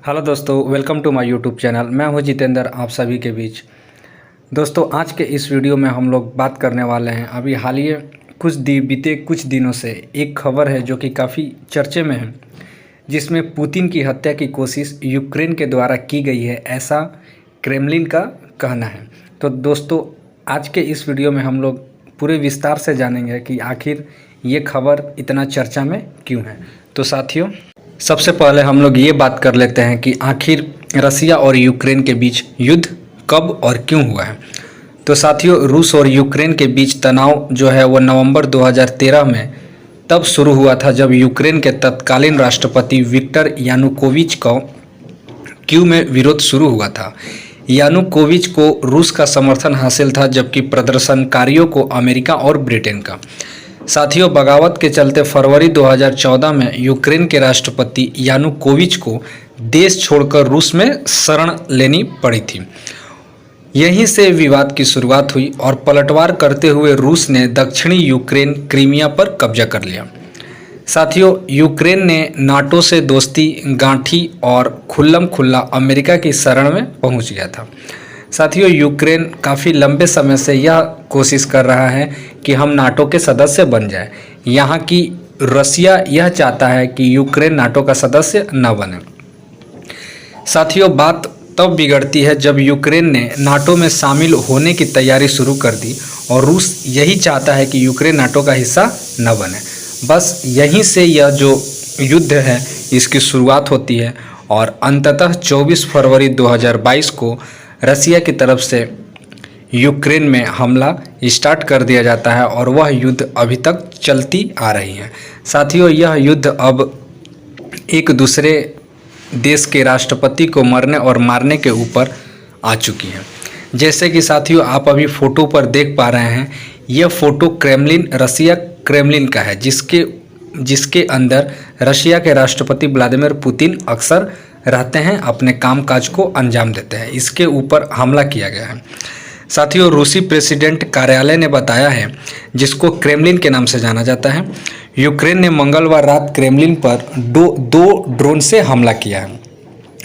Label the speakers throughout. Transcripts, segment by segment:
Speaker 1: Hello दोस्तों, welcome to my YouTube channel. मैं हूं जितेंद्र, आप सभी के बीच। दोस्तों, आज के इस वीडियो में हम लोग बात करने वाले हैं अभी हालिया बीते कुछ दिनों से एक खबर है जो कि काफ़ी चर्चे में है, जिसमें पुतिन की हत्या की कोशिश यूक्रेन के द्वारा की गई है, ऐसा क्रेमलिन का कहना है। तो दोस्तों, आज के इस वीडियो में हम लोग पूरे विस्तार से जानेंगे कि आखिर ये खबर इतना चर्चा में क्यों है। तो साथियों, सबसे पहले हम लोग ये बात कर लेते हैं कि आखिर रसिया और यूक्रेन के बीच युद्ध कब और क्यों हुआ है। तो साथियों, रूस और यूक्रेन के बीच तनाव जो है वो नवंबर 2013 में तब शुरू हुआ था जब यूक्रेन के तत्कालीन राष्ट्रपति विक्टर यानुकोविच को कीव में विरोध शुरू हुआ था। यानुकोविच को रूस का समर्थन हासिल था, जबकि प्रदर्शनकारियों को अमेरिका और ब्रिटेन का। साथियों, बगावत के चलते फरवरी 2014 में यूक्रेन के राष्ट्रपति यानुकोविच को देश छोड़कर रूस में शरण लेनी पड़ी थी। यहीं से विवाद की शुरुआत हुई और पलटवार करते हुए रूस ने दक्षिणी यूक्रेन क्रीमिया पर कब्जा कर लिया। साथियों, यूक्रेन ने नाटो से दोस्ती गांठी और खुल्लम खुल्ला अमेरिका की शरण में पहुंच गया था। साथियों, यूक्रेन काफ़ी लंबे समय से यह कोशिश कर रहा है कि हम नाटो के सदस्य बन जाए। यहाँ की रसिया यह चाहता है कि यूक्रेन नाटो का सदस्य न बने। साथियों, बात तब बिगड़ती है जब यूक्रेन ने नाटो में शामिल होने की तैयारी शुरू कर दी और रूस यही चाहता है कि यूक्रेन नाटो का हिस्सा न बने। बस यहीं से यह जो युद्ध है इसकी शुरुआत होती है और अंततः 24 फरवरी 2022 को रसिया की तरफ से यूक्रेन में हमला स्टार्ट कर दिया जाता है और वह युद्ध अभी तक चलती आ रही है। साथियों, यह युद्ध अब एक दूसरे देश के राष्ट्रपति को मरने और मारने के ऊपर आ चुकी है। जैसे कि साथियों, आप अभी फ़ोटो पर देख पा रहे हैं, यह फ़ोटो क्रेमलिन, रसिया क्रेमलिन का है, जिसके अंदर रशिया के राष्ट्रपति व्लादिमीर पुतिन अक्सर रहते हैं, अपने कामकाज को अंजाम देते हैं। इसके ऊपर हमला किया गया है। साथियों, रूसी प्रेसिडेंट कार्यालय ने बताया है, जिसको क्रेमलिन के नाम से जाना जाता है, यूक्रेन ने मंगलवार रात क्रेमलिन पर दो ड्रोन से हमला किया है।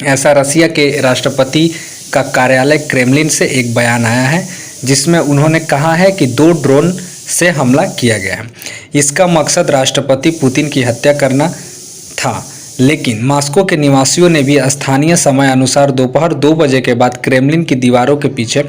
Speaker 1: ऐसा रसिया के राष्ट्रपति का कार्यालय क्रेमलिन से एक बयान आया है, जिसमें उन्होंने कहा है कि 2 ड्रोन से हमला किया गया है। इसका मकसद राष्ट्रपति पुतिन की हत्या करना था, लेकिन मॉस्को के निवासियों ने भी स्थानीय समय अनुसार दोपहर 2 बजे के बाद क्रेमलिन की दीवारों के पीछे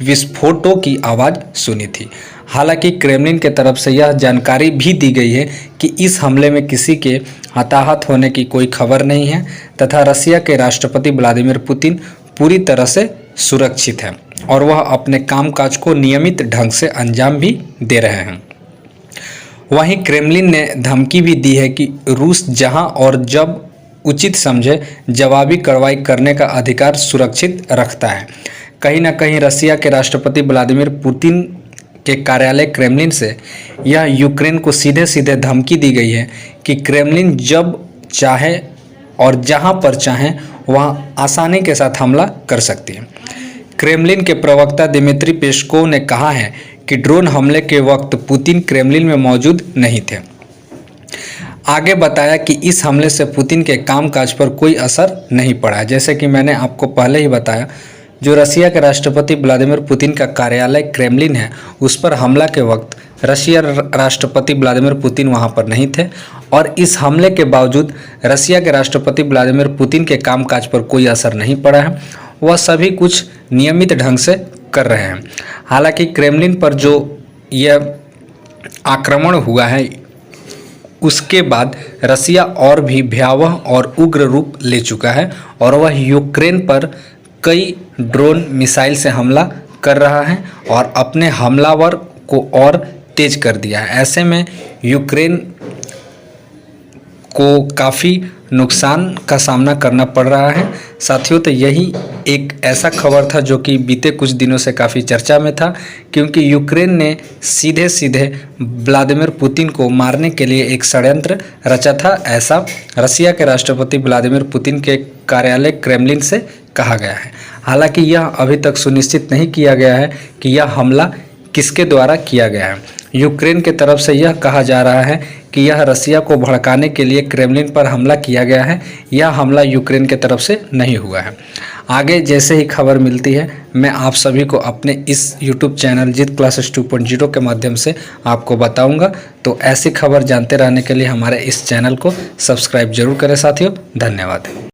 Speaker 1: विस्फोटों की आवाज़ सुनी थी। हालांकि क्रेमलिन की तरफ से यह जानकारी भी दी गई है कि इस हमले में किसी के हताहत होने की कोई खबर नहीं है तथा रसिया के राष्ट्रपति व्लादिमीर पुतिन पूरी तरह से सुरक्षित हैं और वह अपने कामकाज को नियमित ढंग से अंजाम भी दे रहे हैं। वहीं क्रेमलिन ने धमकी भी दी है कि रूस जहां और जब उचित समझे जवाबी कार्रवाई करने का अधिकार सुरक्षित रखता है। कहीं ना कहीं रसिया के राष्ट्रपति व्लादिमीर पुतिन के कार्यालय क्रेमलिन से यह यूक्रेन को सीधे सीधे धमकी दी गई है कि क्रेमलिन जब चाहे और जहां पर चाहे वहां आसानी के साथ हमला कर सकती है। क्रेमलिन के प्रवक्ता दिमित्री पेस्कोव ने कहा है कि ड्रोन हमले के वक्त पुतिन क्रेमलिन में मौजूद नहीं थे। आगे बताया कि इस हमले से पुतिन के कामकाज पर कोई असर नहीं पड़ा। जैसे कि मैंने आपको पहले ही बताया, जो रसिया के राष्ट्रपति व्लादिमीर पुतिन का कार्यालय क्रेमलिन है, उस पर हमला के वक्त रशिया राष्ट्रपति व्लादिमीर पुतिन वहां पर नहीं थे और इस हमले के बावजूद रसिया के राष्ट्रपति व्लादिमीर पुतिन के कामकाज पर कोई असर नहीं पड़ा है। वह सभी कुछ नियमित ढंग से कर रहे हैं। हालांकि क्रेमलिन पर जो यह आक्रमण हुआ है, उसके बाद रसिया और भी भयावह और उग्र रूप ले चुका है और वह यूक्रेन पर कई ड्रोन मिसाइल से हमला कर रहा है और अपने हमलावर को और तेज कर दिया है। ऐसे में यूक्रेन को काफ़ी नुकसान का सामना करना पड़ रहा है। साथियों, तो यही एक ऐसा खबर था जो कि बीते कुछ दिनों से काफ़ी चर्चा में था, क्योंकि यूक्रेन ने सीधे सीधे व्लादिमीर पुतिन को मारने के लिए एक षड्यंत्र रचा था। ऐसा रसिया के राष्ट्रपति व्लादिमीर पुतिन के कार्यालय क्रेमलिन से कहा गया है। हालांकि यह अभी तक सुनिश्चित नहीं किया गया है कि यह हमला किसके द्वारा किया गया है। यूक्रेन के तरफ से यह कहा जा रहा है कि यह रसिया को भड़काने के लिए क्रेमलिन पर हमला किया गया है। यह हमला यूक्रेन के तरफ से नहीं हुआ है। आगे जैसे ही खबर मिलती है मैं आप सभी को अपने इस YouTube चैनल जीत क्लासेस 2.0 के माध्यम से आपको बताऊंगा। तो ऐसी खबर जानते रहने के लिए हमारे इस चैनल को सब्सक्राइब जरूर करें साथियों। धन्यवाद।